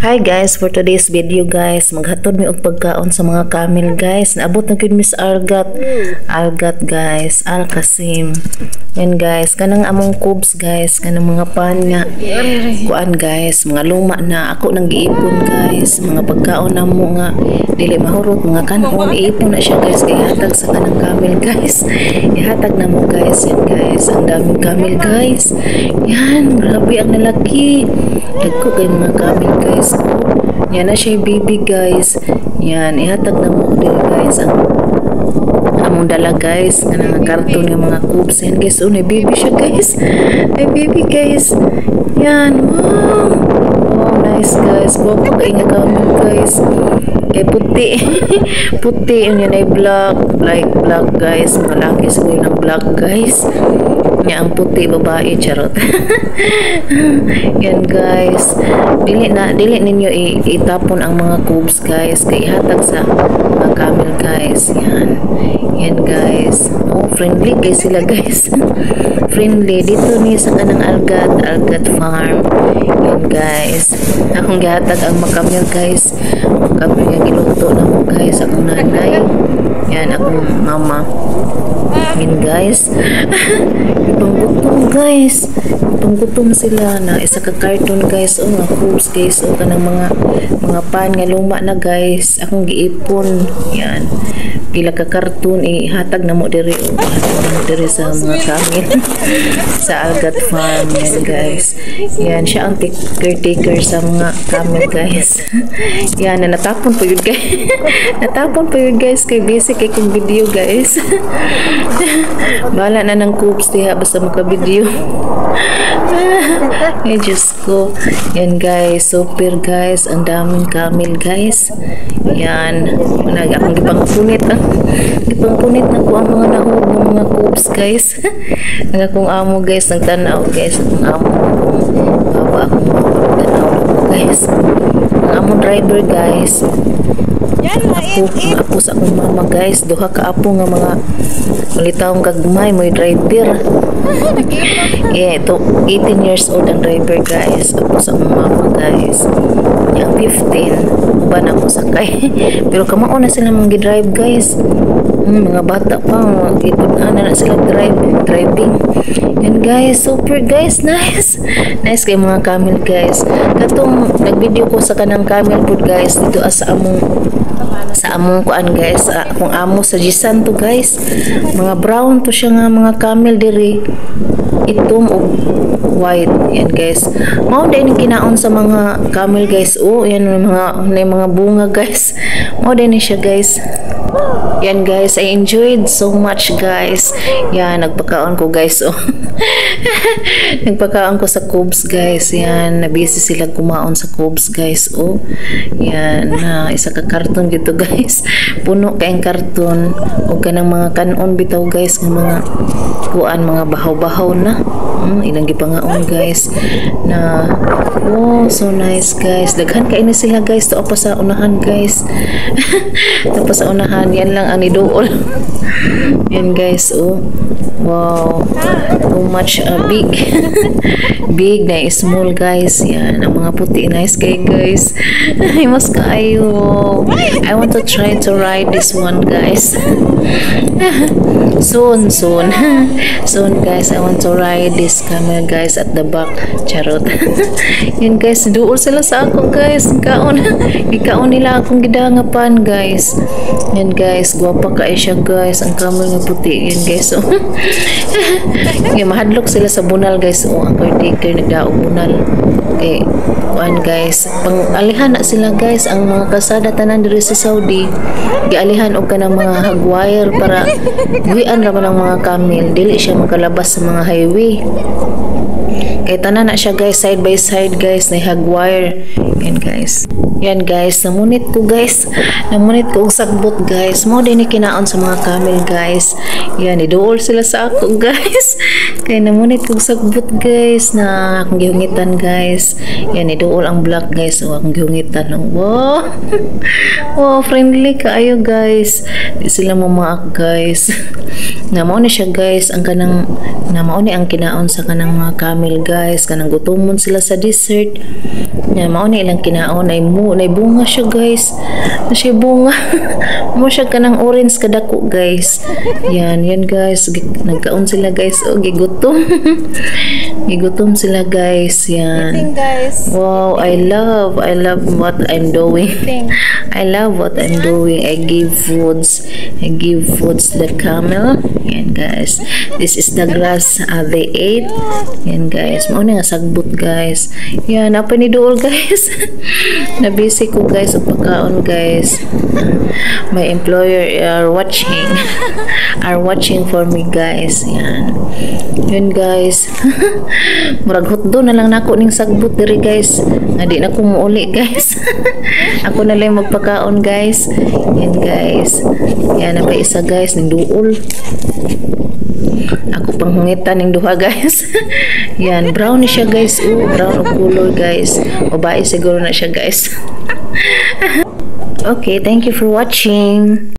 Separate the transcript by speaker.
Speaker 1: Hi guys, for today's video guys, maghatod mi og pagkaon sa mga camel guys. Naabot na gyud Miss Algat. Algat guys, Al Kasim. Yan guys, kanang among cubes guys, kanang mga pan nga kuan guys, mga luma na ako nang giipon guys. Mga pagkaon namo nga dili mahurot, mga kanon iipon na siya guys kay hatag sa kanang camel guys. Ihatag na mo guys, yan guys. Ang daming camel guys. Yan, grabe ang lalaki. Dagko kay mga camel guys. Yan na siya baby guys. Yan, ihatag na mo din guys ang among dala guys nga nga karton ng mga cubes. Yan guys, oh, baby siya guys. Ay baby guys. Yan, wow. Oh, nice guys. Guwapo kay nga camel guys. Puti. Puti yun yan ay black. Like black guys. Mga laki siguro ng black guys. Nya ang puti babae, charot. Yan guys, dili ninyo itapon ang mga cubes guys kay ihatag sa mga camel guys. Yan guys, oh friendly guys sila guys. Friendly dito ni sa kanang Algat farm. Yan guys, akong gihatag ang mga camel guys. Camel nga giluto na mo guys akong nanay. Yan akong mama. Yan guys. Panggutom guys. Panggutom sila na isa ka carton guys. Oh, mga cubes guys. Oh, kanang mga pan nga luma na guys. Akong giipon. Yan. Pila ka karton hatag na mo diri. Hatag na mo diri sa mga camel. Sa Algat farm. Yan guys. Yan siya ang caretaker sa mga camel guys. Yan na natapon po yun guys. Natapon po yun guys kay busy kay kong video guys. Bala na ng cubes diha basta maka-video. Ay Diyos ko. Yan guys, super guys, ang daming camel guys. Yan, akong gipangpunit na ko ang mga nahog ng mga cubes guys. Ang akong amo guys, nagtanaw guys, ang amo baba akong tanaw guys. Ang among driver guys. Ako sa akong mama guys, duha ka apo nga mga ulitawong kagmay mo driver. Yeah, ito 18 years old ang driver guys. Ako sa akong mama guys. Yang 15 uban ako sakay. Pero kamao na sila mga drive guys. Mga bata pa na sila driving. Yan guys, super guys, nice kay mga camel guys. Katong nagvideo ko sa kanang camel food guys dito sa among kuan guys, akong amo sa Gisan to guys. Mga brown to siya nga mga camel diri, itom o white. Yan guys, mao din kinaon sa mga camel guys. Oh, yan mga bunga guys. Mao din siya guys. Yan guys, I enjoyed so much guys. Yan, nagpakaon ko guys. Oh. Nagpakaon ko sa cubes guys. Yan, nabisi sila kumaon sa cubes guys. Oh. Yan, isa ka karton dito guys. Puno kayong karton o kanang mga kanon bitaw guys ng mga kuan, mga bahaw-bahaw na. Ilang gipangaon guys na oh, so nice guys. Daghan kay ni sila guys. Tuwa pa sa unahan guys. Tuwa pa sa unahan. Yan lang ang nidool. Yan guys, oh. Wow. So much big. Big na small guys. Yan. Ang mga puti nice kay guys. Ay, mas kaayo. I want to try to ride this one guys. Soon. Soon guys, I want to ride this camel guys at the back. Charot. Yan guys, duol sila sa ako guys. Ikaon nila akong gidangapan guys. Yan guys, guwapa ka siya guys. Ang camel nga puti. Yan guys, oh. Yan, mahadlok sila sa bunal guys. Oh, ang caretaker nagdaog bunal. Okay, kuan guys, pang-alihan na sila guys ang mga kasada tanan diri sa Saudi. Gialihan og kanang mga hagwire para guian ra man ang mga camel, dili siya makalabas sa mga highway. Kay tanan na siya guys, side by side guys, na hagwire. Yan guys. Yan guys, namunit ko guys. Namunit ko og sagbot guys. Mo din ni kinaon sa mga camel guys. Yan, iduol sila sa ako guys. Kay namunit ko og sagbot guys na akong gihungitan guys. Yan, iduol ang black guys. O akong gihungitan. Wow. Wow, friendly kaayo guys. Di sila mamaak guys. Na mao ni siya guys, ang kanang na mao ni ang kinaon sa kanang mga camel guys. guys, kanang gutomon sila sa dessert. Yan, mao na ilang kinaon ay bunga siya guys. Na siya bunga. Mo siya kanang orange kadako guys. Yan guys, nagkaon sila guys. O gigutom. Gigutom sila guys. Yan.
Speaker 2: Guys.
Speaker 1: Wow, I love what I'm doing. I love what I'm doing. I give foods to the camel. Yan guys. This is the grass they ate. Yan guys. Mao na nga sagbot guys. Yan, apa ni Dool guys. Nabisi ko guys og pagkaon guys. My employer are watching for me guys. Yan. Yun guys. Murag hotdo na lang nako ning sagbot diri guys. Nga di na ko muuli guys. Ako na lang magpakaon guys. Yan guys. Yan na pa isa guys ning duol. Ako panghungitan ning duha guys. Yan, brown ni siya guys. Brown og color guys. Babae siguro na siya guys. Okay, thank you for watching.